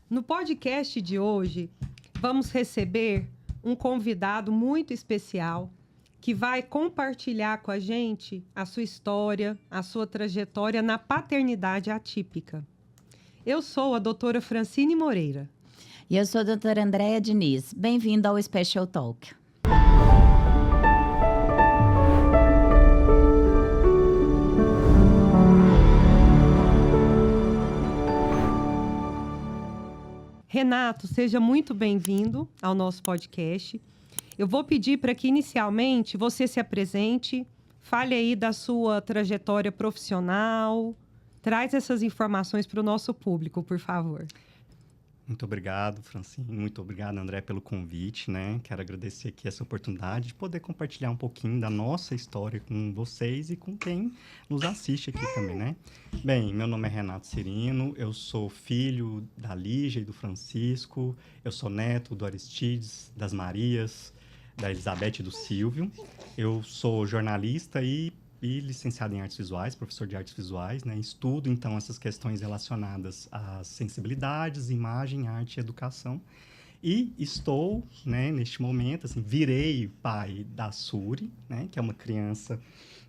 No podcast de hoje, vamos receber um convidado muito especial que vai compartilhar com a gente a sua história, a sua trajetória na paternidade atípica. Eu sou a doutora Francine Moreira. E eu sou a doutora Andréa Diniz. Bem-vindo ao Special Talk. Renato, seja muito bem-vindo ao nosso podcast. Eu vou pedir para que, inicialmente, você se apresente, fale aí da sua trajetória profissional, traz essas informações para o nosso público, por favor. Muito obrigado, Francine. Muito obrigado, André, pelo convite, né? Quero agradecer aqui essa oportunidade de poder compartilhar um pouquinho da nossa história com vocês e com quem nos assiste aqui também, né? Bem, meu nome é Renato Cirino, eu sou filho da Lígia e do Francisco, eu sou neto do Aristides, das Marias, da Elizabeth e do Silvio. Eu sou jornalista e licenciado em artes visuais, professor de artes visuais, né? Estudo, então, essas questões relacionadas às sensibilidades, imagem, arte e educação. E estou, né, neste momento, assim, virei pai da Suri, né, que é uma criança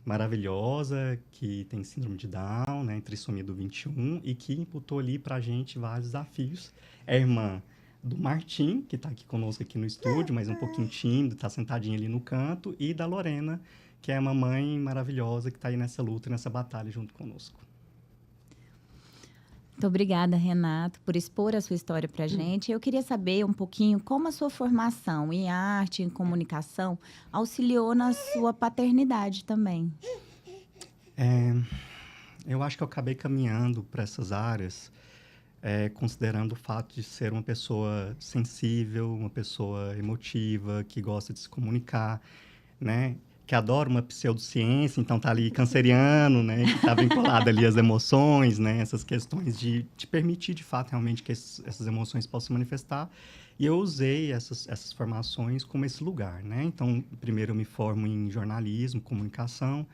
maravilhosa, que tem síndrome de Down, né, trissomia do 21, e que imputou ali para a gente vários desafios. É irmã do Martim, que está aqui conosco aqui no estúdio, mas um pouquinho tímido, está sentadinho ali no canto, e da Lorena, que é uma mãe maravilhosa que está aí nessa luta, nessa batalha junto conosco. Muito obrigada, Renato, por expor a sua história para a gente. Eu queria saber um pouquinho como a sua formação em arte, em comunicação, auxiliou na sua paternidade também. Eu acho que eu acabei caminhando para essas áreas, considerando o fato de ser uma pessoa sensível, uma pessoa emotiva, que gosta de se comunicar, né? Que adora uma pseudociência, então tá ali canceriano, né? Que tá vinculado ali às emoções, né? Essas questões de te permitir, de fato, realmente que essas emoções possam se manifestar. E eu usei essas formações como esse lugar, né? Então, primeiro eu me formo em jornalismo, comunicação,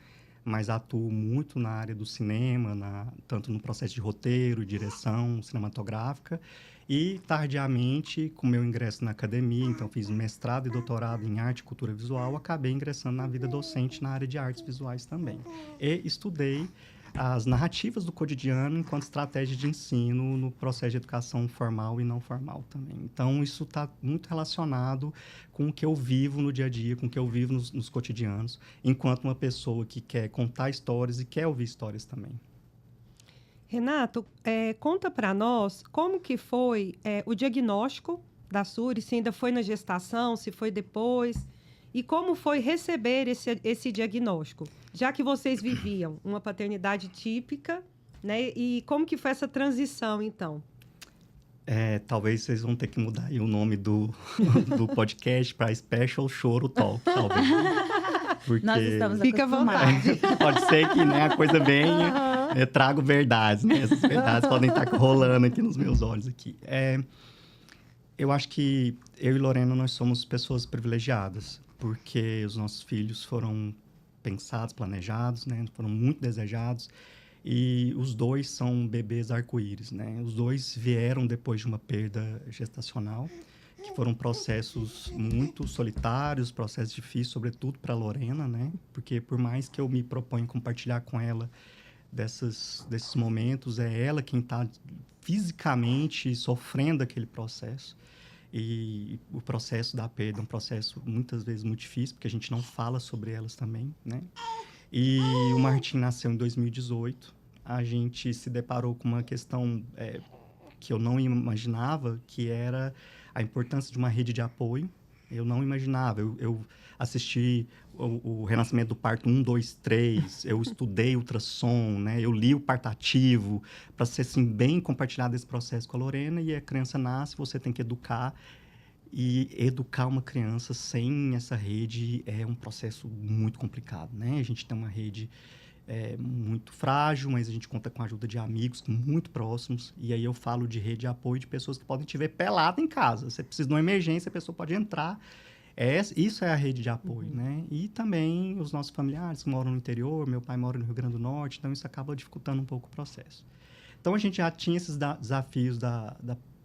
mas atuo muito na área do cinema, tanto no processo de roteiro, direção cinematográfica, e tardiamente, com meu ingresso na academia, então fiz mestrado e doutorado em arte e cultura visual, acabei ingressando na vida docente na área de artes visuais também. E estudei as narrativas do cotidiano enquanto estratégia de ensino no processo de educação formal e não formal também. Então, isso está muito relacionado com o que eu vivo no dia a dia, com o que eu vivo nos cotidianos, enquanto uma pessoa que quer contar histórias e quer ouvir histórias também. Renato, conta para nós como que foi o diagnóstico da Suri, se ainda foi na gestação, se foi depois, e como foi receber esse diagnóstico, já que vocês viviam uma paternidade típica, né? E como que foi essa transição, então? Talvez vocês vão ter que mudar aí o nome do podcast para Special Choro Talk, talvez. Porque nós estamos Fica à vontade. Pode ser que, né, a coisa venha, trago verdades, né? Essas verdades podem estar rolando aqui nos meus olhos aqui. Eu acho que eu e Lorena, nós somos pessoas privilegiadas, porque os nossos filhos foram pensados, planejados, né? Foram muito desejados. E os dois são bebês arco-íris, né? Os dois vieram depois de uma perda gestacional, que foram processos muito solitários, processos difíceis, sobretudo para a Lorena, né? Porque por mais que eu me proponha compartilhar com ela desses momentos, é ela quem está fisicamente sofrendo aquele processo. E o processo da perda é um processo muitas vezes muito difícil, porque a gente não fala sobre elas também, né? E o Martim nasceu em 2018. A gente se deparou com uma questão que eu não imaginava, que era a importância de uma rede de apoio. Eu não imaginava. Eu assisti o Renascimento do Parto 1, 2, 3. Eu estudei ultrassom, né? Eu li o parto ativo, para ser assim, bem compartilhado esse processo com a Lorena. E a criança nasce, você tem que educar. E educar uma criança sem essa rede é um processo muito complicado, né? A gente tem uma rede muito frágil, mas a gente conta com a ajuda de amigos muito próximos. E aí eu falo de rede de apoio de pessoas que podem te ver pelada em casa. Você precisa de uma emergência, a pessoa pode entrar. Isso é a rede de apoio, né? E também os nossos familiares que moram no interior, meu pai mora no Rio Grande do Norte, então isso acaba dificultando um pouco o processo. Então, a gente já tinha esses desafios da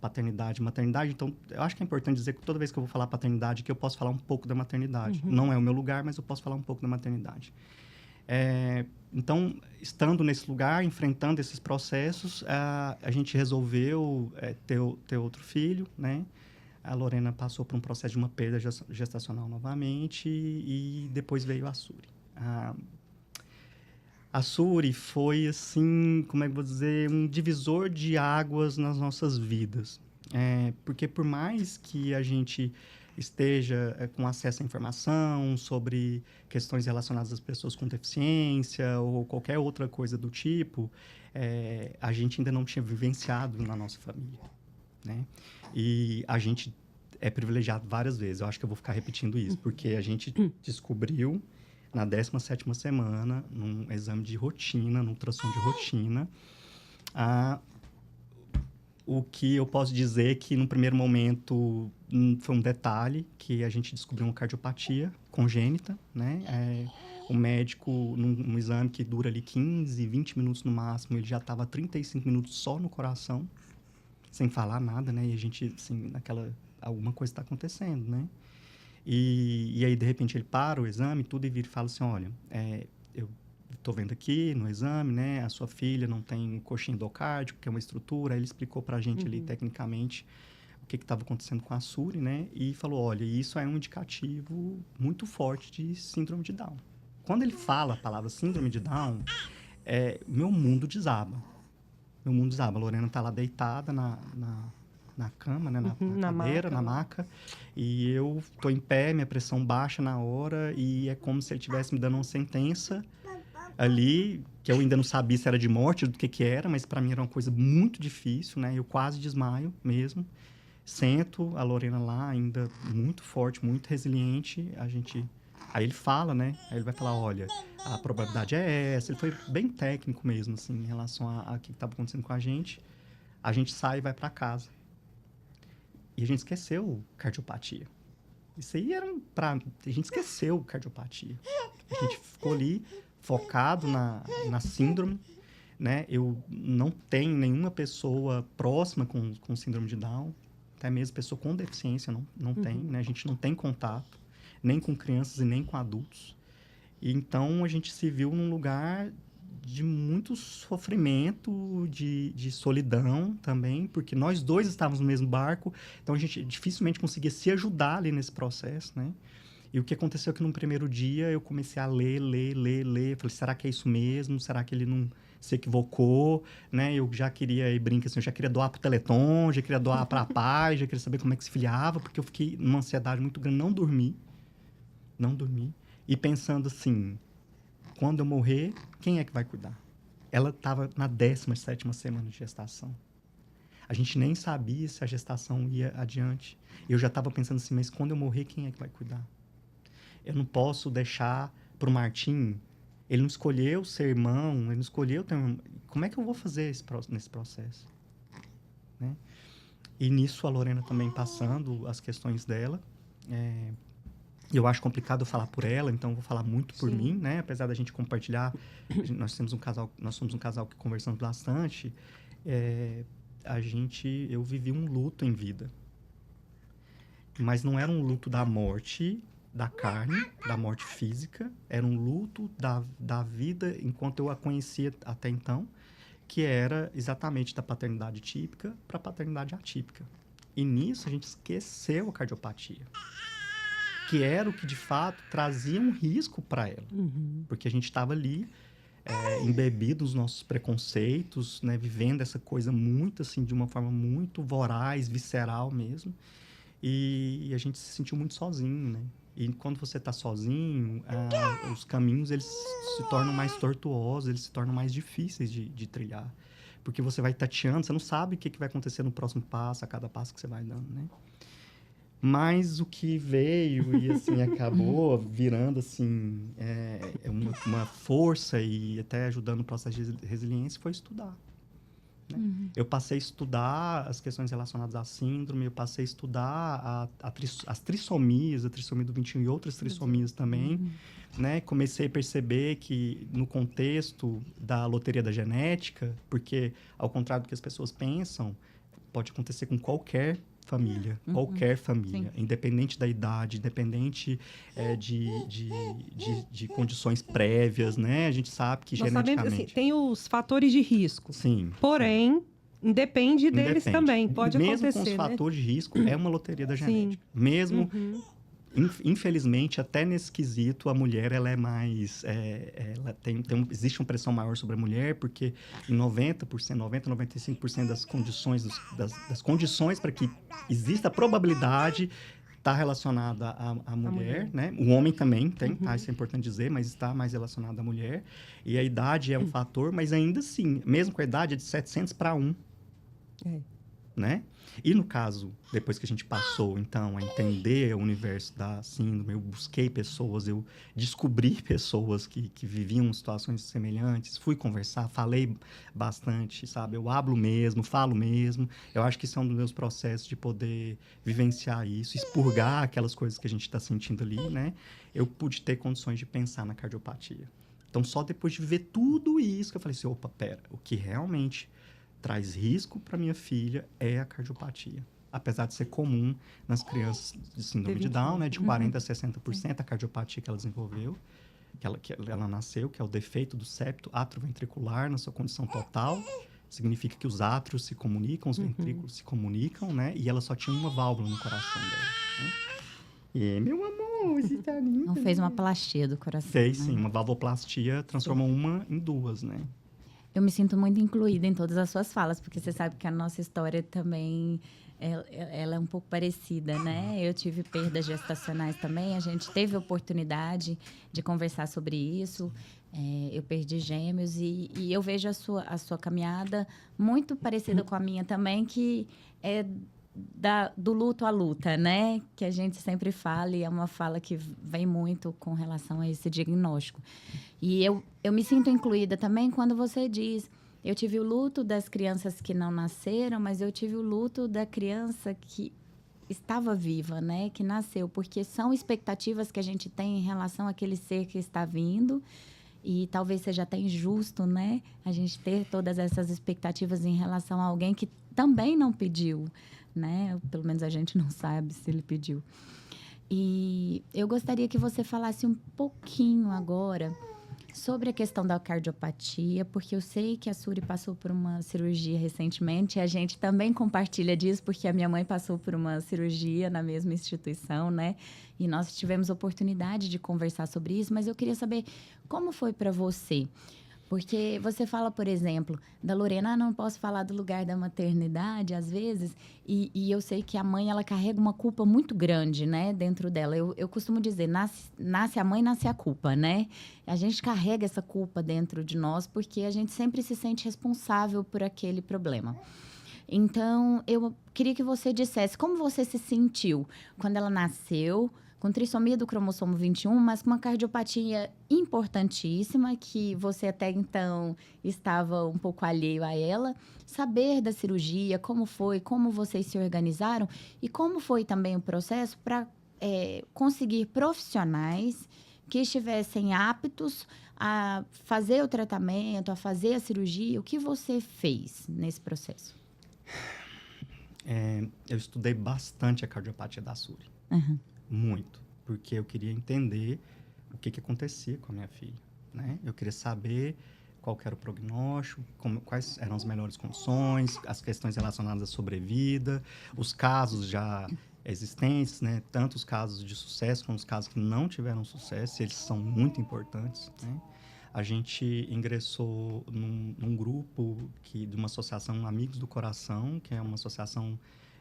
paternidade e maternidade, então eu acho que é importante dizer que toda vez que eu vou falar paternidade, que eu posso falar um pouco da maternidade. Não é o meu lugar, mas eu posso falar um pouco da maternidade. Então, estando nesse lugar, enfrentando esses processos, a gente resolveu ter outro filho, né? A Lorena passou por um processo de uma perda gestacional novamente e depois veio a Suri. A Suri foi, assim, como é que eu vou dizer, um divisor de águas nas nossas vidas. Porque por mais que a gente esteja com acesso à informação sobre questões relacionadas às pessoas com deficiência ou qualquer outra coisa do tipo, a gente ainda não tinha vivenciado na nossa família, né? E a gente é privilegiado várias vezes. Eu acho que eu vou ficar repetindo isso, porque a gente descobriu na 17ª semana, num exame de rotina, num ultrassom de rotina, o que eu posso dizer que, no primeiro momento, foi um detalhe, que a gente descobriu uma cardiopatia congênita, né? O médico, num exame que dura ali 15, 20 minutos no máximo, ele já estava 35 minutos só no coração, sem falar nada, né? E a gente, assim, alguma coisa está acontecendo, né? E aí, de repente, ele para o exame, tudo, e vira e fala assim, olha, eu estou vendo aqui no exame, né? A sua filha não tem coxim endocárdico, que é uma estrutura. Aí ele explicou para a gente ali, tecnicamente, o que estava acontecendo com a Suri, né? E falou, olha, isso é um indicativo muito forte de síndrome de Down. Quando ele fala a palavra síndrome de Down, meu mundo desaba. Meu mundo desaba. A Lorena está lá deitada na cama, né? Na cadeira, na maca. E eu estou em pé, minha pressão baixa na hora. E é como se ele estivesse me dando uma sentença ali, que eu ainda não sabia se era de morte, do que era. Mas para mim era uma coisa muito difícil, né? Eu quase desmaio mesmo. Sento, a Lorena lá, ainda muito forte, muito resiliente. Aí ele fala, né? Aí ele vai falar, olha, a probabilidade é essa. Ele foi bem técnico mesmo, assim, em relação a que estava acontecendo com a gente. A gente sai e vai para casa. E a gente esqueceu cardiopatia. Isso aí a gente esqueceu cardiopatia. A gente ficou ali focado na síndrome, né? Eu não tenho nenhuma pessoa próxima com síndrome de Down. Até mesmo pessoa com deficiência não tem, né? A gente não tem contato, nem com crianças e nem com adultos. E então, a gente se viu num lugar de muito sofrimento, de solidão também, porque nós dois estávamos no mesmo barco, então a gente dificilmente conseguia se ajudar ali nesse processo, né? E o que aconteceu é que no primeiro dia eu comecei a ler. Falei, será que é isso mesmo? Será que ele não se equivocou? Né? Eu já queria, e brinca assim, eu já queria doar pro Teleton, já queria doar para a Paz, já queria saber como é que se filiava, porque eu fiquei numa ansiedade muito grande, não dormi. E pensando assim, quando eu morrer, quem é que vai cuidar? Ela estava na 17ª semana de gestação. A gente nem sabia se a gestação ia adiante. Eu já estava pensando assim, mas quando eu morrer, quem é que vai cuidar? Eu não posso deixar para o Martim. Ele não escolheu ser irmão, ele não escolheu ter um... Como é que eu vou fazer nesse processo? Né? E nisso a Lorena também passando as questões dela. Eu acho complicado falar por ela, então eu vou falar muito por mim, né? Apesar da gente compartilhar, nós somos um casal que conversamos bastante. Eu vivi um luto em vida. Mas não era um luto da morte da carne, da morte física, era um luto da vida enquanto eu a conhecia até então, que era exatamente da paternidade típica para a paternidade atípica. E nisso a gente esqueceu a cardiopatia, que era o que de fato trazia um risco para ela, porque a gente estava ali embebido nos nossos preconceitos, né, vivendo essa coisa muito assim, de uma forma muito voraz, visceral mesmo, e a gente se sentiu muito sozinho, né? E quando você está sozinho, os caminhos eles se tornam mais tortuosos, eles se tornam mais difíceis de trilhar. Porque você vai tateando, você não sabe o que vai acontecer no próximo passo, a cada passo que você vai dando, né? Mas o que veio e, assim, acabou virando, assim, uma força e até ajudando o processo de resiliência foi estudar. Né? Eu passei a estudar as questões relacionadas à síndrome, eu passei a estudar as trissomias, a trissomia do 21 e outras trissomias também, né? Comecei a perceber que no contexto da loteria da genética, porque ao contrário do que as pessoas pensam, pode acontecer com qualquer família, qualquer família, independente da idade, independente de condições prévias, né? A gente sabe que Nós geneticamente... sabemos, assim, tem os fatores de risco. Sim. Porém, independe deles também, pode mesmo acontecer, com os né? fatores de risco, é uma loteria da genética. Mesmo, infelizmente, até nesse quesito, a mulher, ela é mais... ela existe uma pressão maior sobre a mulher, porque em 90%, 95% das condições, das condições para que exista a probabilidade está relacionada à mulher, né? O homem também tem, tá? Isso é importante dizer, mas está mais relacionado à mulher. E a idade é um fator, mas ainda assim, mesmo com a idade, é de 700 para 1. Né? E no caso, depois que a gente passou, então, a entender o universo da síndrome, eu busquei pessoas, eu descobri pessoas que viviam situações semelhantes, fui conversar, falei bastante, sabe? Eu hablo mesmo, falo mesmo. Eu acho que isso é um dos meus processos de poder vivenciar isso, expurgar aquelas coisas que a gente está sentindo ali, né? Eu pude ter condições de pensar na cardiopatia. Então, só depois de ver tudo isso que eu falei assim, opa, pera, o que realmente traz risco para minha filha é a cardiopatia. Apesar de ser comum nas crianças de síndrome de Down, né, de 40% a 60%, a cardiopatia que ela desenvolveu, que ela nasceu, que é o defeito do septo atrioventricular na sua condição total. Significa que os átrios se comunicam, os ventrículos se comunicam, né? E ela só tinha uma válvula no coração dela. Né? E, meu amor, você tá linda. Não fez uma plastia do coração, Fez, né? sim. Uma valvoplastia transformou uma em duas, né? Eu me sinto muito incluída em todas as suas falas, porque você sabe que a nossa história também ela é um pouco parecida, né? Eu tive perdas gestacionais também, a gente teve oportunidade de conversar sobre isso. Eu perdi gêmeos e eu vejo a sua caminhada muito parecida com a minha também, que é do luto à luta, né? Que a gente sempre fala e é uma fala que vem muito com relação a esse diagnóstico. E eu me sinto incluída também quando você diz, eu tive o luto das crianças que não nasceram, mas eu tive o luto da criança que estava viva, né? Que nasceu, porque são expectativas que a gente tem em relação àquele ser que está vindo. E talvez seja até injusto, né? A gente ter todas essas expectativas em relação a alguém que também não pediu, né? Pelo menos a gente não sabe se ele pediu. E eu gostaria que você falasse um pouquinho agora sobre a questão da cardiopatia, porque eu sei que a Suri passou por uma cirurgia recentemente, e a gente também compartilha disso, porque a minha mãe passou por uma cirurgia na mesma instituição, né? E nós tivemos oportunidade de conversar sobre isso, mas eu queria saber como foi para você. Porque você fala, por exemplo, da Lorena, não posso falar do lugar da maternidade, às vezes, e eu sei que a mãe, ela carrega uma culpa muito grande, né, dentro dela. Eu costumo dizer, nasce a mãe, nasce a culpa, né? A gente carrega essa culpa dentro de nós, porque a gente sempre se sente responsável por aquele problema. Então, eu queria que você dissesse como você se sentiu quando ela nasceu, com trissomia do cromossomo 21, mas com uma cardiopatia importantíssima, que você até então estava um pouco alheio a ela. Saber da cirurgia, como foi, como vocês se organizaram e como foi também o processo para conseguir profissionais que estivessem aptos a fazer o tratamento, a fazer a cirurgia. O que você fez nesse processo? Eu estudei bastante a cardiopatia da Suri. Muito, porque eu queria entender o que acontecia com a minha filha, né? Eu queria saber qual que era o prognóstico, quais eram as melhores condições, as questões relacionadas à sobrevida, os casos já existentes, né? Tanto os casos de sucesso como os casos que não tiveram sucesso, eles são muito importantes, né? A gente ingressou num grupo de uma associação Amigos do Coração, que é uma associação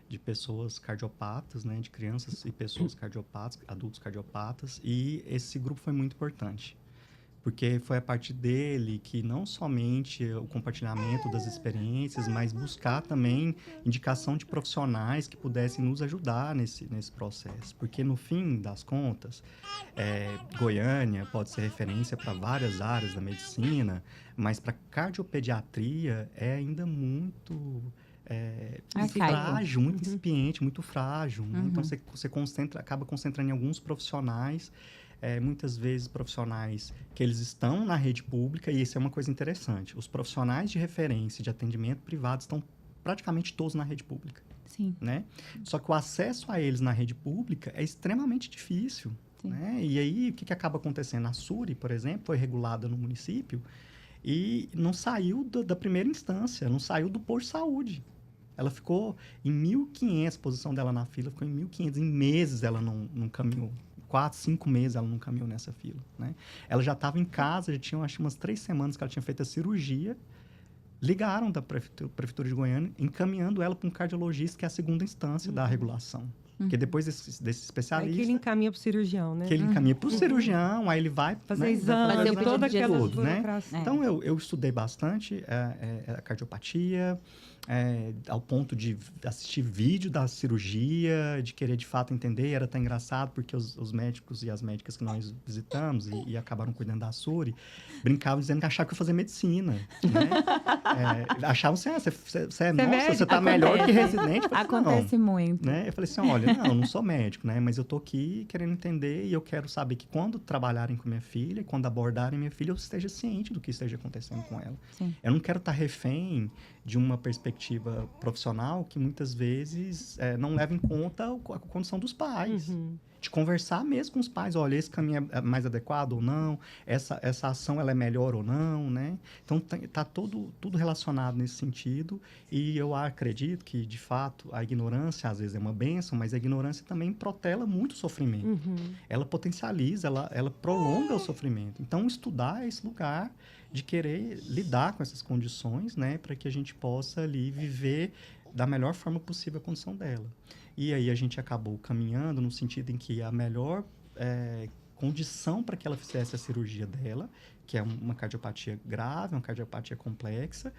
de pessoas cardiopatas, né, de crianças e pessoas cardiopatas, adultos cardiopatas, e esse grupo foi muito importante, porque foi a partir dele que não somente o compartilhamento das experiências, mas buscar também indicação de profissionais que pudessem nos ajudar nesse processo, porque no fim das contas, Goiânia pode ser referência para várias áreas da medicina, mas para cardiopediatria é ainda muito frágil, muito incipiente, muito frágil. Né? Então, você acaba concentrando em alguns profissionais, muitas vezes profissionais que eles estão na rede pública, e isso é uma coisa interessante. Os profissionais de referência de atendimento privado estão praticamente todos na rede pública, Sim. né? Só que o acesso a eles na rede pública é extremamente difícil, né? E aí, o que acaba acontecendo? A SURI, por exemplo, foi regulada no município e não saiu da primeira instância, não saiu do posto de saúde. Ela ficou em 1.500, a posição dela na fila ficou em 1.500. Em meses ela não caminhou. 4, 5 meses ela não caminhou nessa fila, né? Ela já estava em casa, já tinha, acho que umas 3 semanas que ela tinha feito a cirurgia. Ligaram da Prefeitura de Goiânia, encaminhando ela para um cardiologista, que é a segunda instância da regulação. Porque depois desse especialista... Aí que ele encaminha para o cirurgião, né? Que ele encaminha para o cirurgião, aí ele vai... Fazer exame, fazer o toda pedido de aquela tudo, né? burocracia. Então, eu estudei bastante a cardiopatia, ao ponto de assistir vídeo da cirurgia, de querer, de fato, entender. Era até engraçado, porque os médicos e as médicas que nós visitamos e acabaram cuidando da SURI, brincavam dizendo que achavam que ia fazer medicina, né? Achavam assim, você tá melhor que residente. Eu falei, Acontece não, muito. né? Eu falei assim, olha, não, eu não sou médico, né? Mas eu tô aqui querendo entender e eu quero saber que quando trabalharem com minha filha, quando abordarem minha filha, eu esteja ciente do que esteja acontecendo com ela. Sim. Eu não quero estar refém de uma perspectiva profissional que muitas vezes não leva em conta a condição dos pais. De conversar mesmo com os pais, olha, esse caminho é mais adequado ou não, essa ação ela é melhor ou não, né? Então, tá tudo relacionado nesse sentido e eu acredito que, de fato, a ignorância às vezes é uma bênção, mas a ignorância também protela muito o sofrimento. Ela potencializa, ela prolonga o sofrimento. Então, estudar é esse lugar de querer lidar com essas condições, né? Para que a gente possa ali viver da melhor forma possível a condição dela. E aí a gente acabou caminhando no sentido em que a melhor condição para que ela fizesse a cirurgia dela, que é uma cardiopatia grave, uma cardiopatia complexa,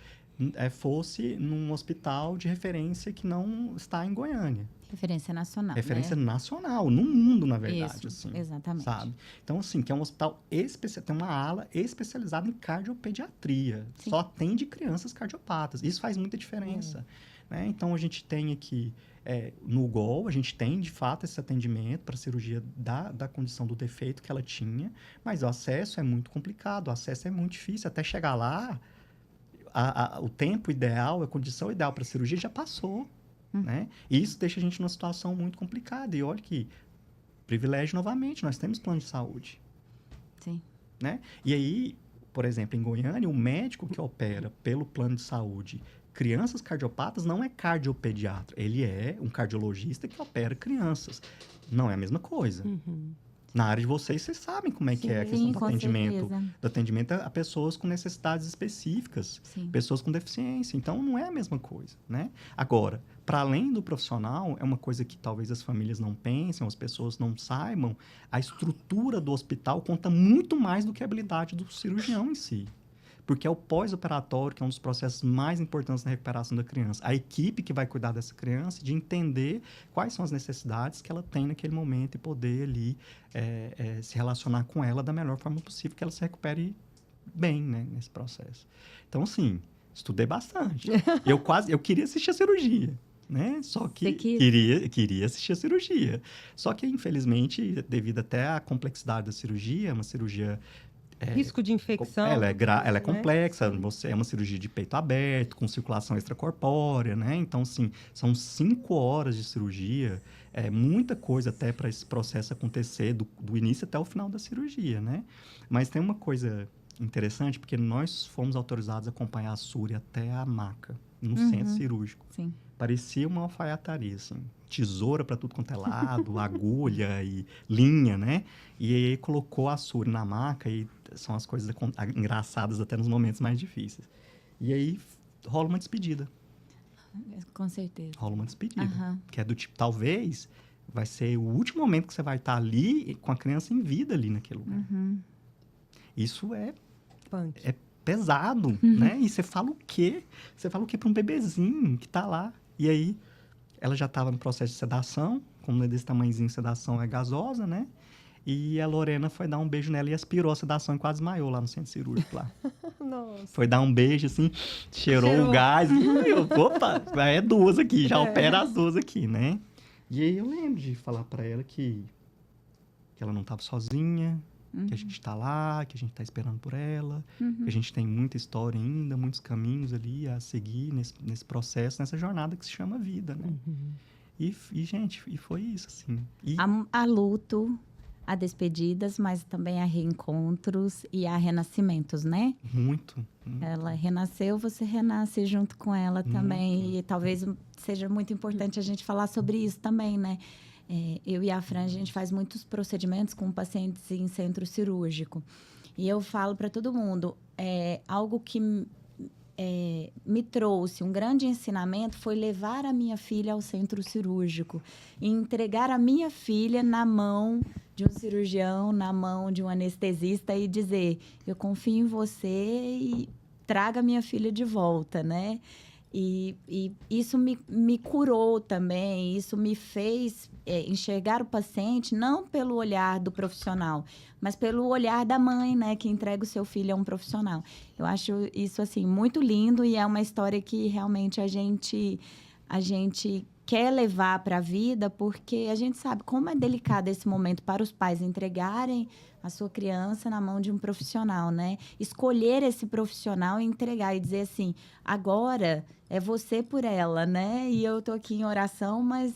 fosse num hospital de referência que não está em Goiânia. Referência nacional, Referência né? nacional, no mundo, na verdade. Isso, assim, exatamente. Sabe? Então, assim, que é um hospital especial, tem uma ala especializada em cardiopediatria. Sim. Só atende crianças cardiopatas. Isso faz muita diferença. Né? Então, a gente tem aqui, no GOL, a gente tem, de fato, esse atendimento para cirurgia da condição do defeito que ela tinha, mas o acesso é muito complicado, o acesso é muito difícil. Até chegar lá, o tempo ideal, a condição ideal para a cirurgia já passou. Né? E isso deixa a gente numa situação muito complicada. E olha que privilégio novamente, nós temos plano de saúde. Sim. Né? E aí, por exemplo, em Goiânia, o médico que opera pelo plano de saúde crianças cardiopatas não é cardiopediatra. Ele é um cardiologista que opera crianças. Não é a mesma coisa. Na área de vocês sabem como é que é a questão do atendimento. Do atendimento a pessoas com necessidades específicas. Sim. Pessoas com deficiência. Então, não é a mesma coisa, né? Agora, para além do profissional, é uma coisa que talvez as famílias não pensem, as pessoas não saibam, a estrutura do hospital conta muito mais do que a habilidade do cirurgião em si. Porque é o pós-operatório que é um dos processos mais importantes na recuperação da criança. A equipe que vai cuidar dessa criança, de entender quais são as necessidades que ela tem naquele momento e poder ali se relacionar com ela da melhor forma possível, que ela se recupere bem, né, nesse processo. Então, assim, estudei bastante. Eu queria assistir a cirurgia, né? Só que queria assistir a cirurgia. Só que, infelizmente, devido até à complexidade da cirurgia, uma cirurgia... risco de infecção. Ela é complexa, é uma cirurgia de peito aberto, com circulação extracorpórea, né? Então, assim, são 5 horas de cirurgia, muita coisa até para esse processo acontecer, do início até o final da cirurgia, né? Mas tem uma coisa interessante, porque nós fomos autorizados a acompanhar a SURI até a maca, no centro cirúrgico. Sim. Parecia uma alfaiataria, assim. Tesoura para tudo quanto é lado, agulha e linha, né? E aí colocou a SURI na maca e são as coisas engraçadas até nos momentos mais difíceis. E aí rola uma despedida. Com certeza. Rola uma despedida. Que é do tipo, talvez vai ser o último momento que você vai estar ali com a criança em vida ali naquele lugar. Isso é pesado, né? E você fala o quê? Você fala o quê para um bebezinho que está lá? E aí, ela já estava no processo de sedação, como é desse tamanhozinho, sedação é gasosa, né? E a Lorena foi dar um beijo nela e aspirou a sedação e quase desmaiou lá no centro cirúrgico lá. Nossa. Foi dar um beijo, assim, cheirou o gás. Opa, é 2 aqui, já opera as 2 aqui, né? E aí eu lembro de falar para ela que ela não estava sozinha, Que a gente está lá, que a gente está esperando por ela, que a gente tem muita história ainda, muitos caminhos ali a seguir nesse processo, nessa jornada que se chama vida, né? E, gente, foi isso, assim. Há luto, há despedidas, mas também há reencontros e há renascimentos, né? Muito. Ela renasceu, você renasce junto com ela também. E talvez seja muito importante a gente falar sobre isso também, né? Eu e a Fran, a gente faz muitos procedimentos com pacientes em centro cirúrgico. E eu falo para todo mundo, algo que me trouxe um grande ensinamento foi levar a minha filha ao centro cirúrgico e entregar a minha filha na mão de um cirurgião, na mão de um anestesista e dizer, eu confio em você e traga minha filha de volta, né? E isso me curou também, isso me fez enxergar o paciente não pelo olhar do profissional, mas pelo olhar da mãe, né, que entrega o seu filho a um profissional. Eu acho isso, assim, muito lindo e é uma história que realmente a gente quer levar para a vida, porque a gente sabe como é delicado esse momento para os pais entregarem a sua criança na mão de um profissional, né? Escolher esse profissional e entregar e dizer assim, agora é você por ela, né? E eu tô aqui em oração, mas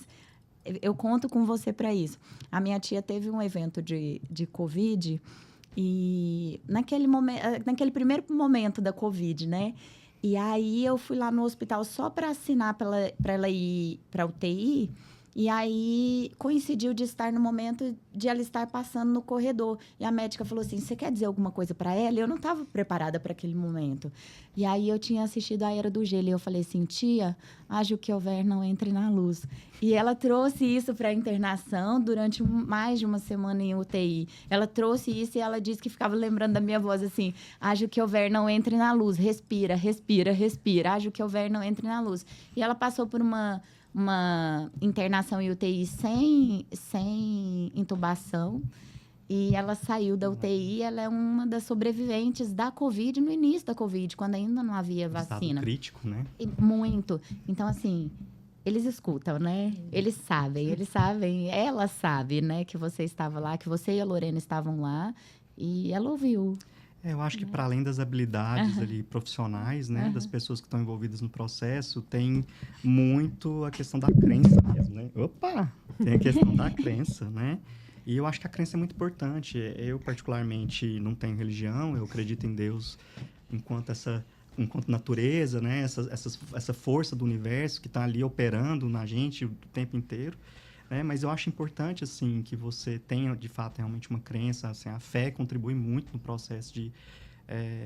eu conto com você para isso. A minha tia teve um evento de Covid e naquele primeiro momento da Covid, né? E aí eu fui lá no hospital só para assinar para ela ir para UTI. E aí coincidiu de estar no momento de ela estar passando no corredor. E a médica falou assim, você quer dizer alguma coisa para ela? Eu não estava preparada para aquele momento. E aí eu tinha assistido a Era do Gelo e eu falei assim, tia, haja o que houver, não entre na luz. E ela trouxe isso para a internação durante mais de uma semana em UTI. Ela trouxe isso e ela disse que ficava lembrando da minha voz assim, haja o que houver, não entre na luz. Respira, respira, respira. Haja o que houver, não entre na luz. E ela passou por uma internação em UTI sem intubação. E ela saiu da UTI, ela é uma das sobreviventes da Covid, no início da Covid, quando ainda não havia vacina. Estado crítico, né? Muito. Então, assim, eles escutam, né? Eles sabem, ela sabe, né? Que você estava lá, que você e a Lorena estavam lá. E ela ouviu. Eu acho que para além das habilidades ali profissionais, né, das pessoas que estão envolvidas no processo, tem muito a questão da crença mesmo, né? Tem a questão da crença, né? E eu acho que a crença é muito importante. Eu, particularmente, não tenho religião, eu acredito em Deus enquanto natureza, né? Essa força do universo que está ali operando na gente o tempo inteiro. Mas eu acho importante, assim, que você tenha, de fato, realmente uma crença. Assim, a fé contribui muito no processo de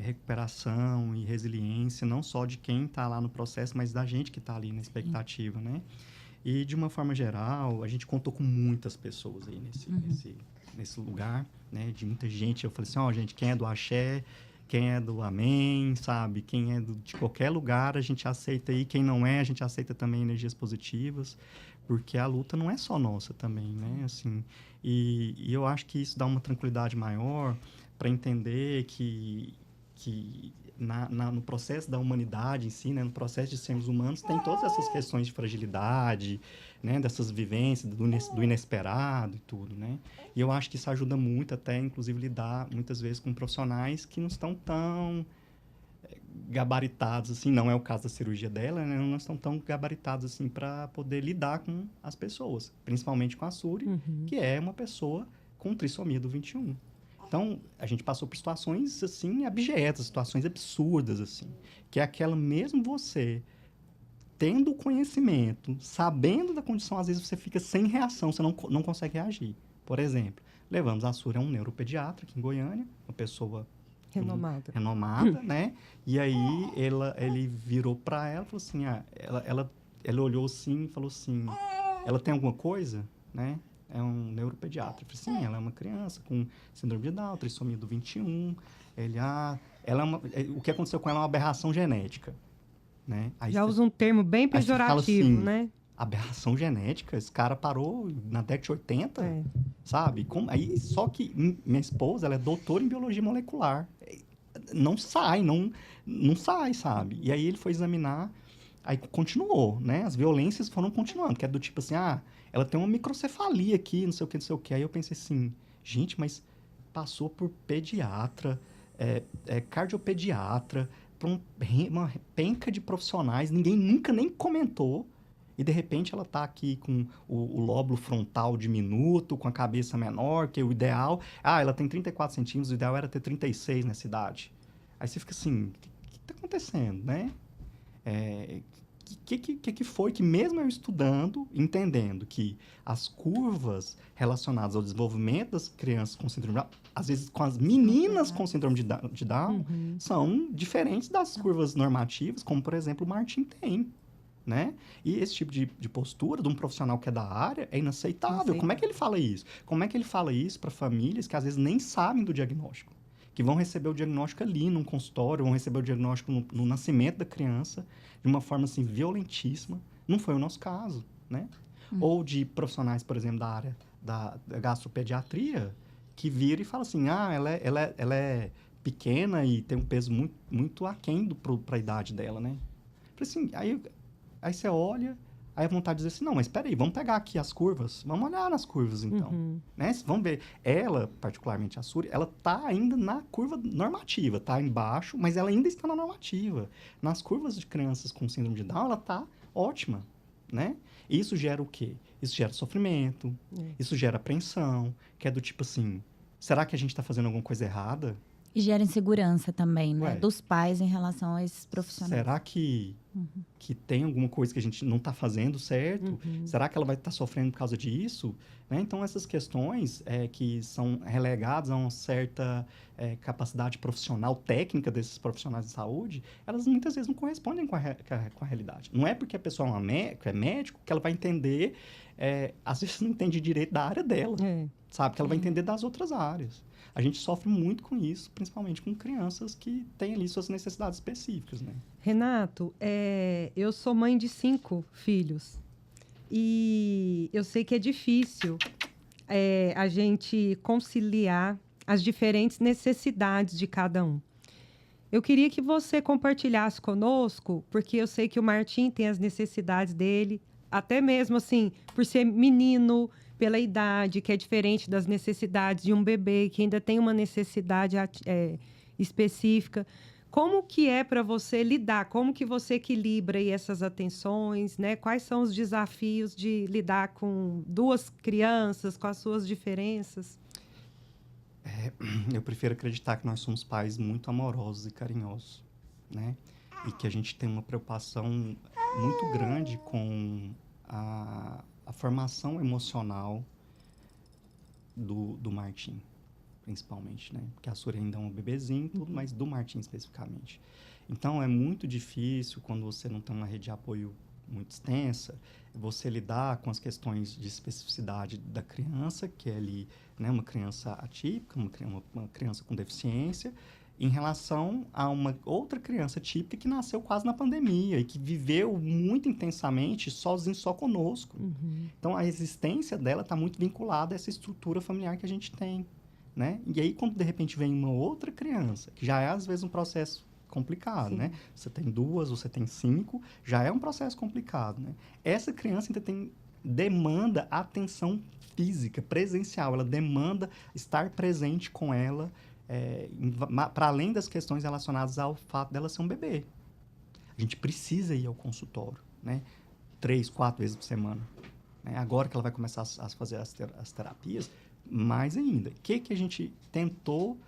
recuperação e resiliência, não só de quem está lá no processo, mas da gente que está ali na expectativa, né? E, de uma forma geral, a gente contou com muitas pessoas aí nesse lugar, né? De muita gente. Eu falei assim, gente, quem é do axé, quem é do amém, sabe? Quem é de qualquer lugar, a gente aceita aí. Quem não é, a gente aceita também energias positivas. Porque a luta não é só nossa também, né? Assim, e eu acho que isso dá uma tranquilidade maior para entender que no processo da humanidade em si, né? No processo de sermos humanos, tem todas essas questões de fragilidade, né? Dessas vivências, do inesperado e tudo, né? E eu acho que isso ajuda muito até, inclusive, lidar muitas vezes com profissionais que não estão tão gabaritados, assim, não é o caso da cirurgia dela, né? Não estão tão gabaritados, assim, para poder lidar com as pessoas, principalmente com a Suri, que é uma pessoa com trissomia do 21. Então, a gente passou por situações, assim, abjetas, situações absurdas, assim, que é aquela, mesmo você tendo o conhecimento, sabendo da condição, às vezes você fica sem reação, você não consegue reagir. Por exemplo, levamos a Suri a um neuropediatra aqui em Goiânia, uma pessoa renomada, né? E aí ele virou para ela e falou assim, ela olhou assim e falou assim, ela tem alguma coisa, né? É um neuropediatra. Eu falei, sim, ela é uma criança com síndrome de Down, trissomia do 21. O que aconteceu com ela é uma aberração genética, né? Aí já usa um termo bem pejorativo, assim, né? Aberração genética, esse cara parou na década de 80, sabe? Só que minha esposa, ela é doutora em biologia molecular. Não sai, sabe? E aí ele foi examinar, aí continuou, né? As violências foram continuando, que é do tipo assim, ela tem uma microcefalia aqui, não sei o que. Aí eu pensei assim, gente, mas passou por pediatra, cardiopediatra, por uma penca de profissionais, ninguém nunca nem comentou. E, de repente, ela está aqui com o lóbulo frontal diminuto, com a cabeça menor, que é o ideal. Ah, ela tem 34 centímetros, o ideal era ter 36 nessa idade. Aí você fica assim, o que está acontecendo, né? Que foi que, mesmo eu estudando, entendendo que as curvas relacionadas ao desenvolvimento das crianças com síndrome de Down, às vezes com as meninas com síndrome de Down, são diferentes das curvas normativas, como, por exemplo, o Martin tem. Né? E esse tipo de postura de um profissional que é da área é inaceitável. Como é que ele fala isso? Como é que ele fala isso para famílias que às vezes nem sabem do diagnóstico? Que vão receber o diagnóstico ali num consultório, vão receber o diagnóstico no nascimento da criança de uma forma assim violentíssima. Não foi o nosso caso, né? Ou de profissionais, por exemplo, da área da gastropediatria que viram e falam assim, ela é pequena e tem um peso muito, muito aquém para a idade dela, né? Assim, aí você olha, aí a vontade de dizer assim, não, mas espera aí, vamos pegar aqui as curvas, vamos olhar nas curvas, então. Né? Vamos ver, ela, particularmente a Suri, ela está ainda na curva normativa, está embaixo, mas ela ainda está na normativa. Nas curvas de crianças com síndrome de Down, ela está ótima, né? E isso gera o quê? Isso gera sofrimento, isso gera apreensão, que é do tipo assim, será que a gente está fazendo alguma coisa errada? E gera insegurança também, né? Dos pais em relação a esses profissionais. Será que tem alguma coisa que a gente não está fazendo certo? Será que ela vai estar sofrendo por causa disso? Né? Então, essas questões que são relegadas a uma certa capacidade profissional, técnica desses profissionais de saúde, elas muitas vezes não correspondem com a realidade. Não é porque a pessoa é médico que ela vai entender, às vezes não entende direito da área dela, sabe? Que ela vai entender das outras áreas. A gente sofre muito com isso, principalmente com crianças que têm ali suas necessidades específicas, né? Renato, eu sou mãe de 5 filhos. E eu sei que é difícil a gente conciliar as diferentes necessidades de cada um. Eu queria que você compartilhasse conosco, porque eu sei que o Martim tem as necessidades dele, até mesmo assim, por ser menino, pela idade, que é diferente das necessidades de um bebê, que ainda tem uma necessidade específica. Como que é para você lidar? Como que você equilibra aí essas atenções, né? Quais são os desafios de lidar com 2 crianças, com as suas diferenças? Eu prefiro acreditar que nós somos pais muito amorosos e carinhosos, né? E que a gente tem uma preocupação muito grande com a formação emocional do Martim, principalmente, né? Porque a Suri ainda é um bebezinho, tudo, mas do Martim especificamente. Então, é muito difícil, quando você não tem uma rede de apoio muito extensa, você lidar com as questões de especificidade da criança, que é ali, né, uma criança atípica, uma criança com deficiência, em relação a uma outra criança típica que nasceu quase na pandemia e que viveu muito intensamente sozinho, só conosco. Então, a existência dela está muito vinculada a essa estrutura familiar que a gente tem, né? E aí, quando de repente vem uma outra criança, que já é às vezes um processo complicado, né? Você tem 2, você tem 5, já é um processo complicado, né? Essa criança ainda demanda atenção física, presencial, ela demanda estar presente com ela, para além das questões relacionadas ao fato dela ser um bebê. A gente precisa ir ao consultório, né? 3, 4 vezes por semana. Né? Agora que ela vai começar a fazer as terapias, mais ainda. O que a gente tentou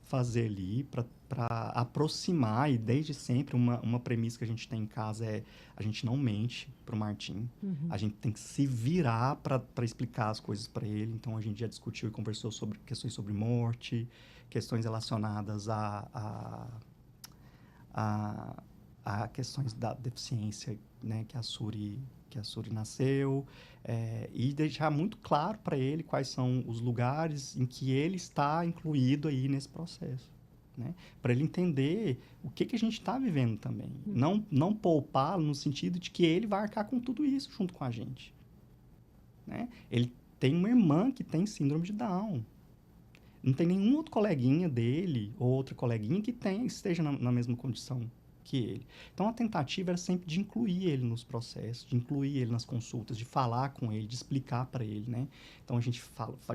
fazer ali para aproximar, e desde sempre uma premissa que a gente tem em casa é a gente não mente para o Martim. A gente tem que se virar para explicar as coisas para ele. Então, a gente já discutiu e conversou sobre questões sobre morte, questões relacionadas a questões da deficiência, né, que a Suri nasceu, e deixar muito claro para ele quais são os lugares em que ele está incluído aí nesse processo, né? Para ele entender o que a gente está vivendo também. Não poupá-lo no sentido de que ele vai arcar com tudo isso junto com a gente, né? Ele tem uma irmã que tem síndrome de Down. Não tem nenhum outro coleguinha dele ou outra coleguinha que esteja na mesma condição, que ele. Então, a tentativa era sempre de incluir ele nos processos, de incluir ele nas consultas, de falar com ele, de explicar para ele, né? Então, a gente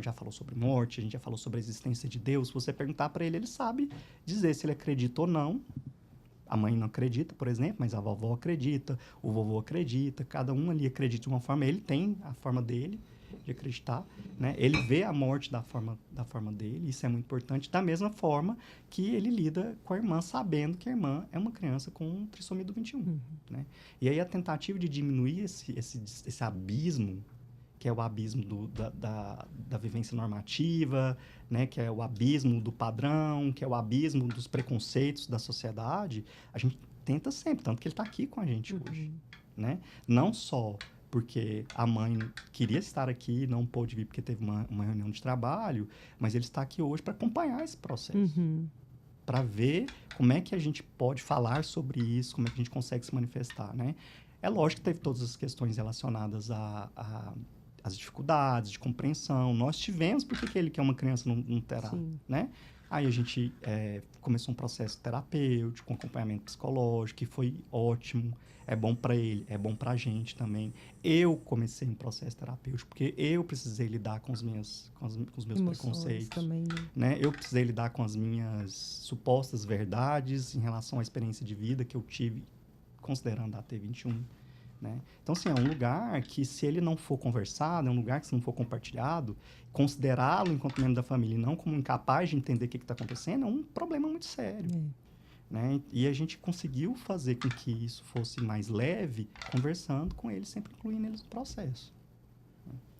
já falou sobre morte, a gente já falou sobre a existência de Deus. Se você perguntar para ele, ele sabe dizer se ele acredita ou não. A mãe não acredita, por exemplo, mas a vovó acredita, o vovô acredita, cada um ali acredita de uma forma, ele tem a forma dele de acreditar, né? Ele vê a morte da forma dele, isso é muito importante, da mesma forma que ele lida com a irmã, sabendo que a irmã é uma criança com trissomia do 21, né? E aí a tentativa de diminuir esse abismo, que é o abismo da vivência normativa, né? Que é o abismo do padrão, que é o abismo dos preconceitos da sociedade, a gente tenta sempre, tanto que ele está aqui com a gente hoje, né? Não só porque a mãe queria estar aqui, não pôde vir porque teve uma reunião de trabalho, mas ele está aqui hoje para acompanhar esse processo, para ver como é que a gente pode falar sobre isso, como é que a gente consegue se manifestar, né? É lógico que teve todas as questões relacionadas às dificuldades de compreensão. Nós tivemos, por que ele, que é uma criança, não terá, né? Aí a gente começou um processo terapêutico, um acompanhamento psicológico, que foi ótimo. É bom para ele, é bom para a gente também. Eu comecei um processo terapêutico porque eu precisei lidar com os meus preconceitos. Também, né? Eu precisei lidar com as minhas supostas verdades em relação à experiência de vida que eu tive, considerando a T21. Né? Então, assim, é um lugar que, se ele não for conversado, é um lugar que, se não for compartilhado, considerá-lo enquanto membro da família e não como incapaz de entender o que está acontecendo, é um problema muito sério. Né? E a gente conseguiu fazer com que isso fosse mais leve, conversando com eles, sempre incluindo eles no processo.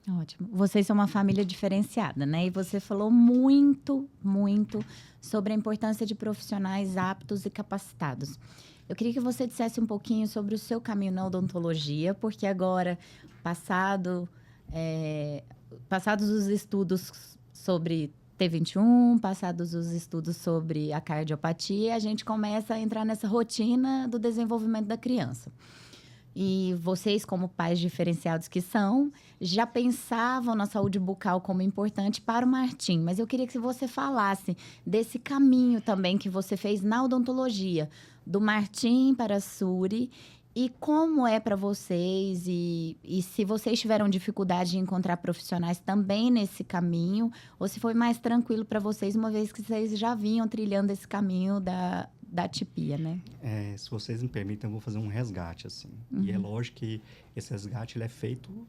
Ótimo. Vocês são uma família diferenciada, né? E você falou muito, muito sobre a importância de profissionais aptos e capacitados. Eu queria que você dissesse um pouquinho sobre o seu caminho na odontologia, porque agora, passados os estudos sobre T21, passados os estudos sobre a cardiopatia, a gente começa a entrar nessa rotina do desenvolvimento da criança. E vocês, como pais diferenciados que são, já pensavam na saúde bucal como importante para o Martim. Mas eu queria que você falasse desse caminho também que você fez na odontologia, do Martim para a Suri, e como é para vocês, e se vocês tiveram dificuldade em encontrar profissionais também nesse caminho, ou se foi mais tranquilo para vocês, uma vez que vocês já vinham trilhando esse caminho da atipia, né? Se vocês me permitem, eu vou fazer um resgate, assim. E é lógico que esse resgate ele é feito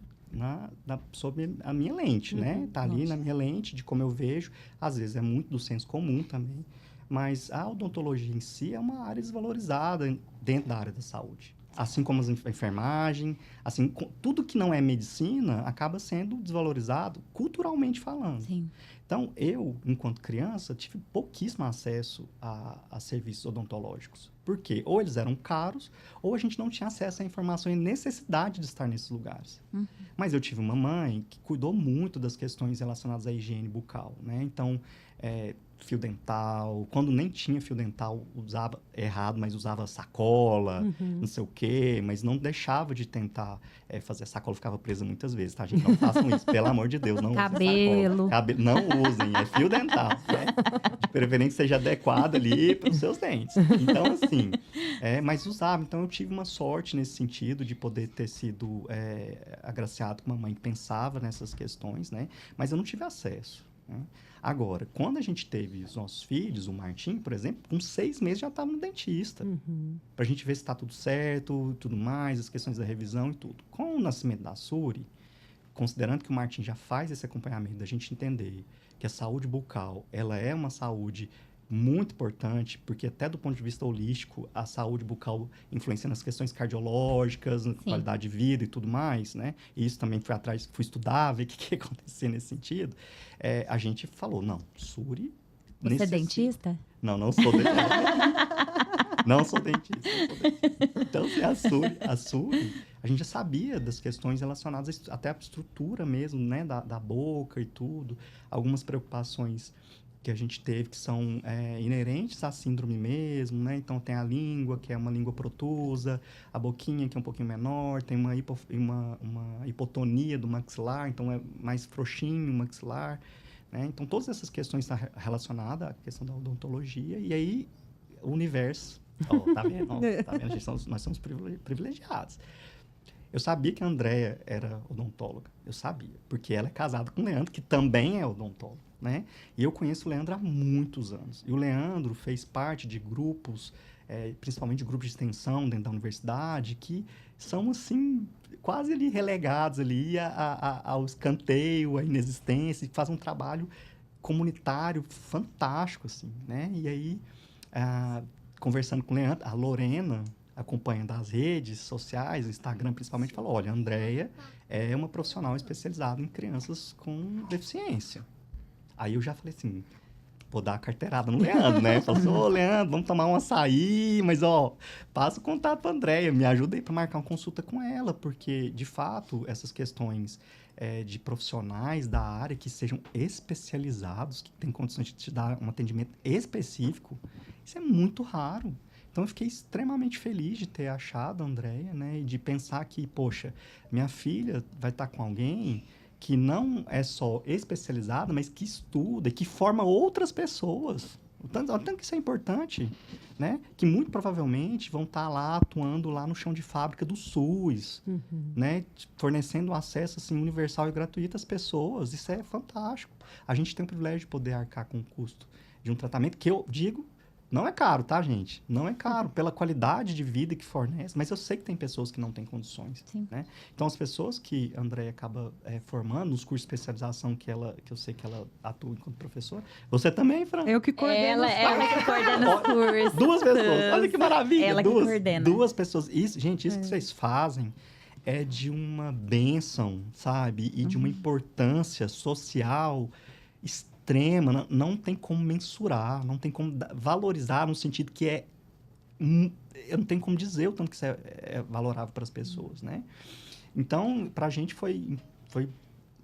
sob a minha lente, né? Tá ali na minha lente, de como eu vejo. Às vezes é muito do senso comum também. Mas a odontologia em si é uma área desvalorizada dentro da área da saúde. Assim como a enfermagem, assim, tudo que não é medicina acaba sendo desvalorizado culturalmente falando. Sim. Então, eu, enquanto criança, tive pouquíssimo acesso a serviços odontológicos. Por quê? Ou eles eram caros, ou a gente não tinha acesso à informação e necessidade de estar nesses lugares. Mas eu tive uma mãe que cuidou muito das questões relacionadas à higiene bucal, né? Então, fio dental, quando nem tinha fio dental, usava errado, mas usava sacola, não sei o quê, mas não deixava de tentar fazer a sacola, ficava presa muitas vezes, tá, gente? Não façam isso, pelo amor de Deus, não usem sacola. Não usem, é fio dental, né? De preferência seja adequado ali para os seus dentes. Então, assim, mas usava. Então, eu tive uma sorte nesse sentido de poder ter sido agraciado com uma mãe que pensava nessas questões, né? Mas eu não tive acesso, né? Agora, quando a gente teve os nossos filhos, o Martim, por exemplo, com 6 meses já estava no dentista. Para a gente ver se está tudo certo, tudo mais, as questões da revisão e tudo. Com o nascimento da Suri, considerando que o Martim já faz esse acompanhamento, da gente entender que a saúde bucal, ela é uma saúde muito importante, porque até do ponto de vista holístico, a saúde bucal influencia nas questões cardiológicas, na qualidade de vida e tudo mais, né? E isso também fui estudar, ver o que ia acontecer nesse sentido. A gente falou, não, Suri... Você é dentista? Não sou dentista. Não sou dentista. Então, assim, a Suri, a gente já sabia das questões relacionadas até à estrutura mesmo, né? Da boca e tudo. Algumas preocupações que a gente teve, que são inerentes à síndrome mesmo, né? Então, tem a língua, que é uma língua protusa, a boquinha, que é um pouquinho menor, tem uma hipotonia do maxilar, então é mais frouxinho o maxilar, né? Então, todas essas questões estão relacionadas à questão da odontologia, e aí o universo Oh, tá vendo? Tá vendo? Nós somos privilegiados. Eu sabia que a Andréia era odontóloga. Eu sabia. Porque ela é casada com o Leandro, que também é odontólogo, né? E eu conheço o Leandro há muitos anos. E o Leandro fez parte de grupos, principalmente de grupos de extensão dentro da universidade, que são, assim, quase ali relegados ali ao escanteio, à inexistência, e fazem um trabalho comunitário fantástico, assim, né? E aí, conversando com o Leandro, a Lorena, acompanhando as redes sociais, o Instagram principalmente, falou, olha, a Andréia é uma profissional especializada em crianças com deficiência. Aí eu já falei assim, vou dar a carteirada no Leandro, né? Falei assim, ô, Leandro, vamos tomar um açaí, mas, ó, passa o contato pra Andréia, me ajuda aí para marcar uma consulta com ela, porque, de fato, essas questões de profissionais da área que sejam especializados, que têm condições de te dar um atendimento específico, isso é muito raro. Então, eu fiquei extremamente feliz de ter achado a Andréia, né? E de pensar que, poxa, minha filha vai estar com alguém que não é só especializada, mas que estuda e que forma outras pessoas. O tanto que isso é importante, né? Que muito provavelmente vão estar lá atuando lá no chão de fábrica do SUS, né? Fornecendo acesso assim, universal e gratuito às pessoas. Isso é fantástico. A gente tem o privilégio de poder arcar com o custo de um tratamento que eu digo, não é caro, tá, gente? Não é caro pela qualidade de vida que fornece, mas eu sei que tem pessoas que não têm condições, né? Então, as pessoas que a Andréia acaba formando, nos cursos de especialização que eu sei que ela atua enquanto professora, você também, Fran? Eu que coordeno. Ela que coordena os cursos. Duas pessoas, olha que maravilha! Ela que coordena. Duas pessoas. Isso, gente, isso que vocês fazem é de uma bênção, sabe? E de uma importância social extrema, não tem como mensurar, não tem como valorizar no sentido que eu não tenho como dizer o tanto que isso é valorável para as pessoas, né? Então, para a gente foi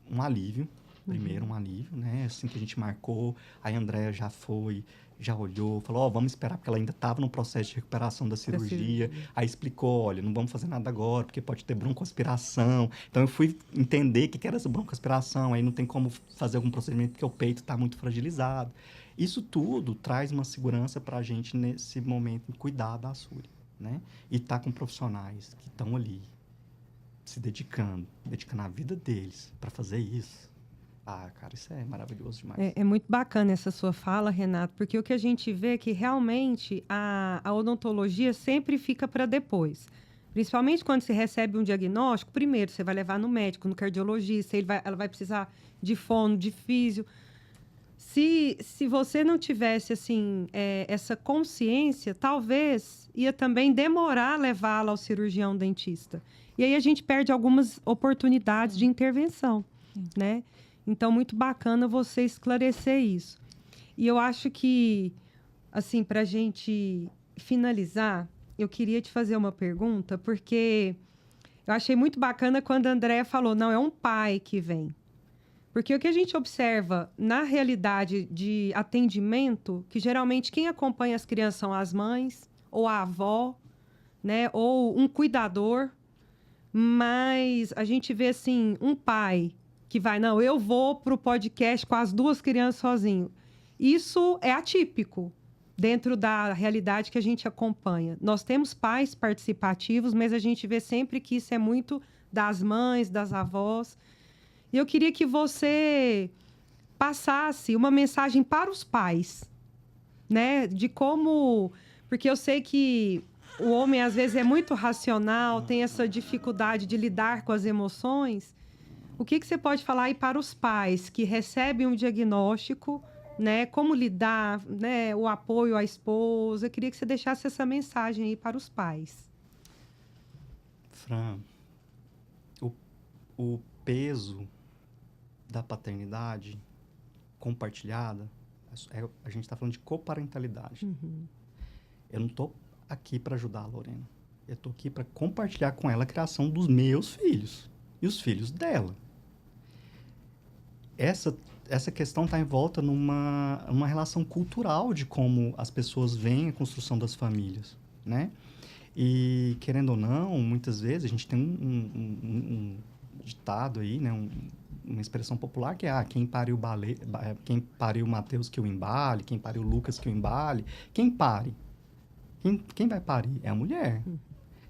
um alívio, primeiro um alívio, né? Assim que a gente marcou, aí a Andréia já olhou, falou, vamos esperar, porque ela ainda estava no processo de recuperação da cirurgia. Aí explicou, olha, não vamos fazer nada agora, porque pode ter broncoaspiração. Então, eu fui entender o que era essa broncoaspiração, aí não tem como fazer algum procedimento, porque o peito está muito fragilizado. Isso tudo traz uma segurança para a gente, nesse momento, em cuidar da Assuri, né? E estar com profissionais que estão ali, se dedicando a vida deles para fazer isso. Cara, isso é maravilhoso demais. É muito bacana essa sua fala, Renato, porque o que a gente vê é que realmente a odontologia sempre fica para depois. Principalmente quando se recebe um diagnóstico, primeiro você vai levar no médico, no cardiologista, ela vai precisar de fono, de físio. Se você não tivesse assim, essa consciência, talvez ia também demorar levá-la ao cirurgião dentista. E aí a gente perde algumas oportunidades de intervenção, né? Então, muito bacana você esclarecer isso. E eu acho que, assim, para a gente finalizar, eu queria te fazer uma pergunta, porque eu achei muito bacana quando a Andréia falou, não, é um pai que vem. Porque o que a gente observa na realidade de atendimento, que geralmente quem acompanha as crianças são as mães, ou a avó, né, ou um cuidador, mas a gente vê, assim, um pai que vai, não, eu vou para o podcast com as duas crianças sozinho. Isso é atípico dentro da realidade que a gente acompanha. Nós temos pais participativos, mas a gente vê sempre que isso é muito das mães, das avós. E eu queria que você passasse uma mensagem para os pais, né? De como... Porque eu sei que o homem, às vezes, é muito racional, tem essa dificuldade de lidar com as emoções. O que você pode falar aí para os pais que recebem um diagnóstico, né? Como lidar, né? O apoio à esposa. Eu queria que você deixasse essa mensagem aí para os pais. Fran, o peso da paternidade compartilhada, a gente está falando de coparentalidade. Eu não estou aqui para ajudar a Lorena. Eu estou aqui para compartilhar com ela a criação dos meus filhos e os filhos dela. Essa questão está em volta numa relação cultural de como as pessoas veem a construção das famílias, né? E, querendo ou não, muitas vezes a gente tem um ditado aí, né? Uma expressão popular que é quem pariu Mateus que o embale, quem pariu Lucas que o embale. Quem pare? Quem vai parir? É a mulher.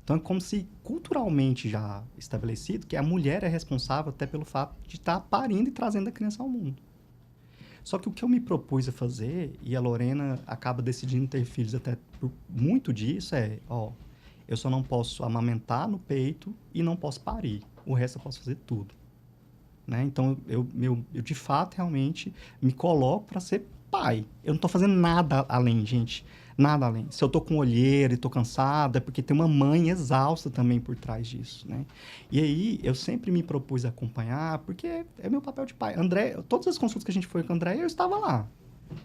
Então, é como se culturalmente já estabelecido que a mulher é responsável até pelo fato de estar parindo e trazendo a criança ao mundo. Só que o que eu me propus a fazer, e a Lorena acaba decidindo ter filhos até por muito disso, eu só não posso amamentar no peito e não posso parir. O resto eu posso fazer tudo. Né? Então, eu de fato, realmente, me coloco para ser pai. Eu não estou fazendo nada além, gente. Nada além. Se eu estou com olheira e estou cansada, é porque tem uma mãe exausta também por trás disso, né? E aí, eu sempre me propus a acompanhar, porque é meu papel de pai. André, todas as consultas que a gente foi com o André, eu estava lá,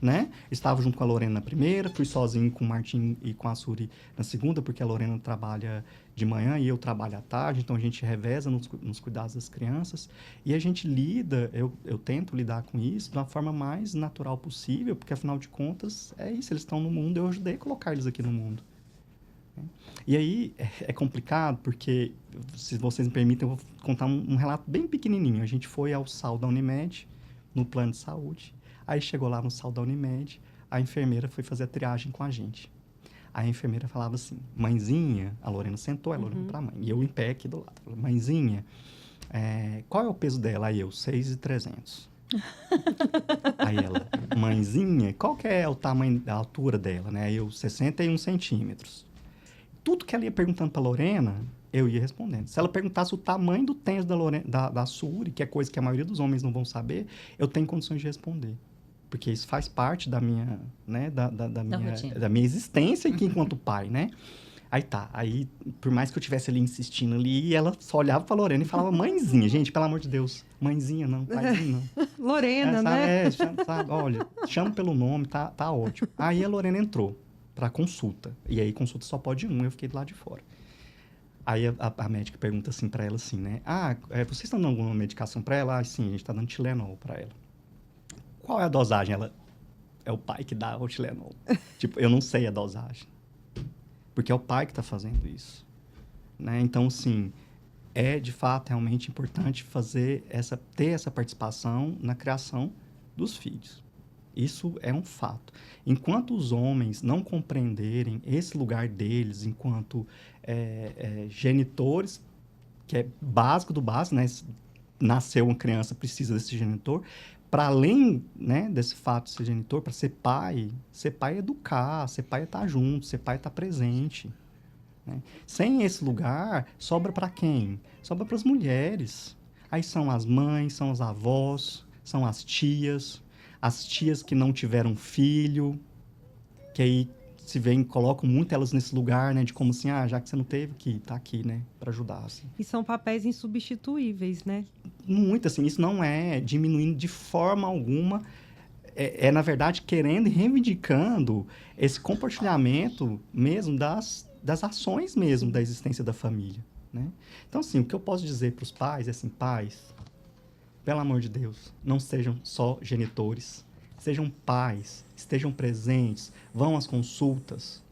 né? Estava junto com a Lorena na primeira, fui sozinho com o Martim e com a Suri na segunda, porque a Lorena trabalha de manhã e eu trabalho à tarde, então a gente reveza nos cuidados das crianças. E a gente lida, eu tento lidar com isso da forma mais natural possível, porque afinal de contas, é isso, eles estão no mundo, eu ajudei a colocar eles aqui no mundo. E aí é complicado, porque, se vocês me permitem, eu vou contar um relato bem pequenininho. A gente foi ao SAL da Unimed, no plano de saúde. Aí chegou lá no SAL da Unimed, a enfermeira foi fazer a triagem com a gente. A enfermeira falava assim, mãezinha, a Lorena sentou, ela olhando pra mãe, e eu em pé aqui do lado. Falei, mãezinha, qual é o peso dela? Aí eu, 6.300. Aí ela, mãezinha, qual que é o tamanho, a altura dela? Né? Aí eu, 61 centímetros. Tudo que ela ia perguntando pra Lorena, eu ia respondendo. Se ela perguntasse o tamanho do tênis da Suri, que é coisa que a maioria dos homens não vão saber, eu tenho condições de responder. Porque isso faz parte da minha, né, da minha existência aqui enquanto pai, né? Aí tá, aí por mais que eu estivesse ali insistindo ali, ela só olhava pra Lorena e falava, mãezinha, gente, pelo amor de Deus, mãezinha não, paizinho não. Lorena, né? Sabe, olha, chama pelo nome, tá ótimo. Aí a Lorena entrou pra consulta, e aí consulta só pode um, eu fiquei do lado de fora. Aí a médica pergunta assim pra ela assim, né? Vocês estão dando alguma medicação pra ela? Sim, a gente tá dando Tilenol pra ela. Qual é a dosagem? Ela, é o pai que dá o Tilenol. Tipo, eu não sei a dosagem. Porque é o pai que está fazendo isso. Né? Então, sim, é de fato realmente importante ter essa participação na criação dos filhos. Isso é um fato. Enquanto os homens não compreenderem esse lugar deles enquanto genitores, que é básico do básico, né? Nasceu uma criança, precisa desse genitor. Para além, né, desse fato de ser genitor, para ser pai é educar, ser pai é estar junto, ser pai é estar presente. Né? Sem esse lugar, sobra para quem? Sobra para as mulheres. Aí são as mães, são as avós, são as tias que não tiveram filho, que aí se veem, colocam muito elas nesse lugar, né, de como assim, já que você não teve, que tá aqui, né, para ajudar, assim. E são papéis insubstituíveis, né? Muito, assim, isso não é diminuindo de forma alguma, na verdade, querendo e reivindicando esse compartilhamento mesmo das ações mesmo da existência da família, né? Então, assim, o que eu posso dizer para os pais é assim, pais, pelo amor de Deus, não sejam só genitores, sejam pais, estejam presentes, vão às consultas.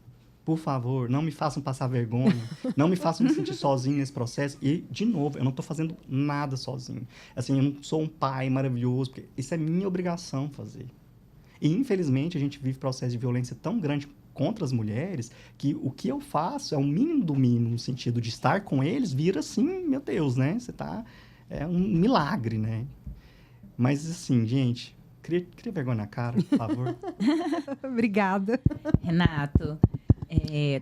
Por favor, não me façam passar vergonha, não me façam me sentir sozinho nesse processo. E, de novo, eu não estou fazendo nada sozinho. Assim, eu não sou um pai maravilhoso, porque isso é minha obrigação fazer. E, infelizmente, a gente vive processo de violência tão grande contra as mulheres que o que eu faço é o mínimo do mínimo, no sentido de estar com eles, vira assim, meu Deus, né? É um milagre, né? Mas, assim, gente, cria vergonha na cara, por favor. Obrigada. Renato,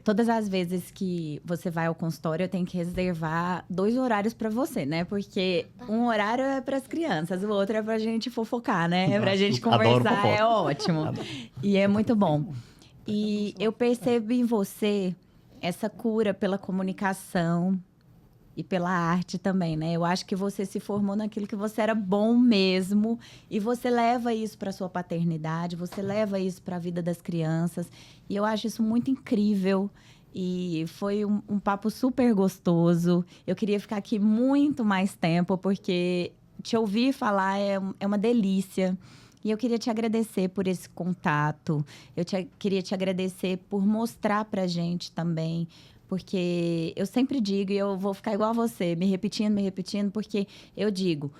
todas as vezes que você vai ao consultório, eu tenho que reservar 2 horários para você, né? Porque um horário é para as crianças, o outro é pra gente fofocar, né? Pra gente conversar, é ótimo. E é muito bom. E eu percebo em você essa cura pela comunicação e pela arte também, né? Eu acho que você se formou naquilo que você era bom mesmo e você leva isso para sua paternidade, você leva isso para a vida das crianças e eu acho isso muito incrível e foi um papo super gostoso. Eu queria ficar aqui muito mais tempo porque te ouvir falar é uma delícia. E eu queria te agradecer por esse contato. Queria te agradecer por mostrar pra gente também. Porque eu sempre digo, e eu vou ficar igual a você, me repetindo, porque eu digo,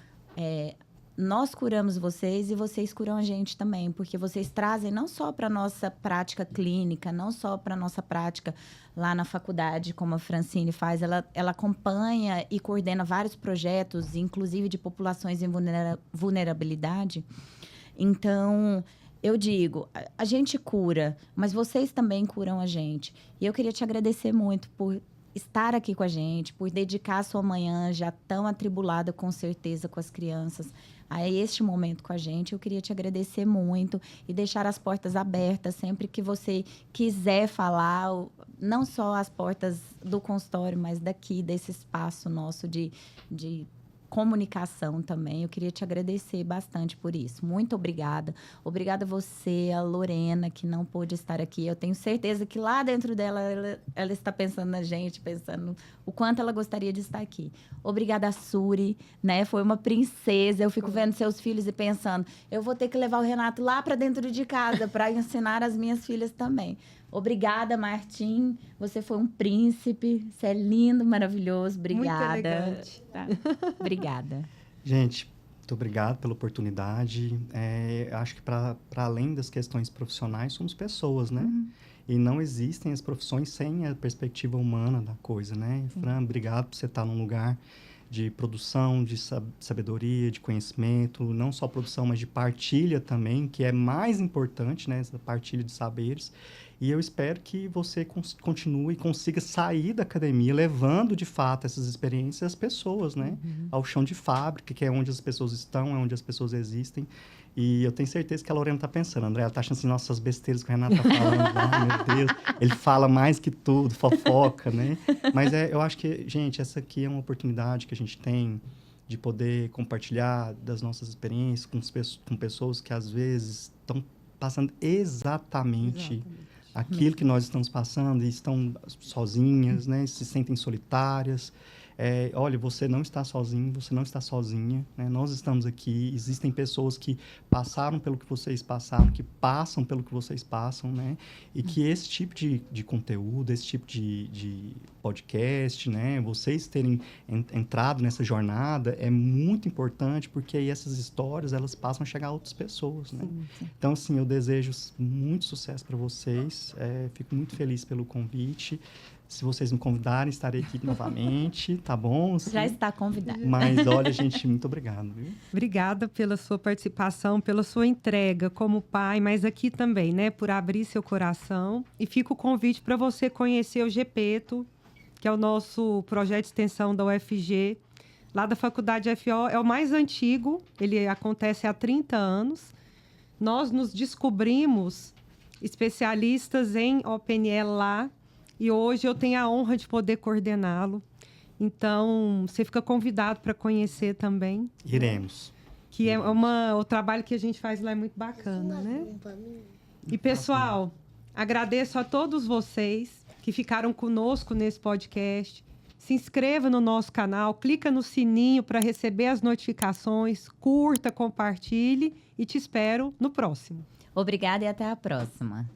nós curamos vocês e vocês curam a gente também, porque vocês trazem não só para nossa prática clínica, não só para nossa prática lá na faculdade, como a Francine faz, ela acompanha e coordena vários projetos, inclusive de populações em vulnerabilidade. Então, eu digo, a gente cura, mas vocês também curam a gente. E eu queria te agradecer muito por estar aqui com a gente, por dedicar a sua manhã já tão atribulada, com certeza, com as crianças, a este momento com a gente. Eu queria te agradecer muito e deixar as portas abertas sempre que você quiser falar, não só as portas do consultório, mas daqui, desse espaço nosso de comunicação também. Eu queria te agradecer bastante por isso. Muito obrigada. Obrigada a você, a Lorena, que não pôde estar aqui. Eu tenho certeza que lá dentro dela, ela está pensando na gente, pensando o quanto ela gostaria de estar aqui. Obrigada a Suri, né? Foi uma princesa. Eu fico vendo seus filhos e pensando, eu vou ter que levar o Renato lá para dentro de casa para ensinar as minhas filhas também. Obrigada, Martim. Você foi um príncipe. Você é lindo, maravilhoso. Obrigada. Muito elegante. Tá. Obrigada. Gente, muito obrigado pela oportunidade. Acho que para além das questões profissionais, somos pessoas, né? Uhum. E não existem as profissões sem a perspectiva humana da coisa, né? Fran, obrigado por você estar num lugar de produção, de sabedoria, de conhecimento, não só produção, mas de partilha também, que é mais importante, né? Essa partilha de saberes. E eu espero que você continue e consiga sair da academia levando, de fato, essas experiências às pessoas, né? Ao chão de fábrica, que é onde as pessoas estão, é onde as pessoas existem. E eu tenho certeza que a Lorena tá pensando, André, ela tá achando assim, nossa, as besteiras que o Renato tá falando, ai, meu Deus, ele fala mais que tudo, fofoca, né? Mas eu acho que, gente, essa aqui é uma oportunidade que a gente tem de poder compartilhar das nossas experiências com pessoas que, às vezes, estão passando exatamente aquilo que nós estamos passando e estão sozinhas, né? Se sentem solitárias. Olha, você não está sozinho, você não está sozinha, né? Nós estamos aqui, existem pessoas que passaram pelo que vocês passaram, que passam pelo que vocês passam, né? E que esse tipo de conteúdo, esse tipo de podcast, né? Vocês terem entrado nessa jornada é muito importante, porque aí essas histórias, elas passam a chegar a outras pessoas, né? Sim. Então, assim, eu desejo muito sucesso para vocês, fico muito feliz pelo convite. Se vocês me convidarem, estarei aqui novamente, tá bom? Sim. Já está convidado. Mas, olha, gente, muito obrigado, viu? Obrigada pela sua participação, pela sua entrega como pai, mas aqui também, né, por abrir seu coração. E fica o convite para você conhecer o GEPETO, que é o nosso projeto de extensão da UFG, lá da Faculdade FO. É o mais antigo, ele acontece há 30 anos. Nós nos descobrimos especialistas em OPNL lá, e hoje eu tenho a honra de poder coordená-lo. Então, você fica convidado para conhecer também. Iremos. Que é o trabalho que a gente faz lá é muito bacana, né? E, pessoal, agradeço a todos vocês que ficaram conosco nesse podcast. Se inscreva no nosso canal, clica no sininho para receber as notificações, curta, compartilhe e te espero no próximo. Obrigada e até a próxima.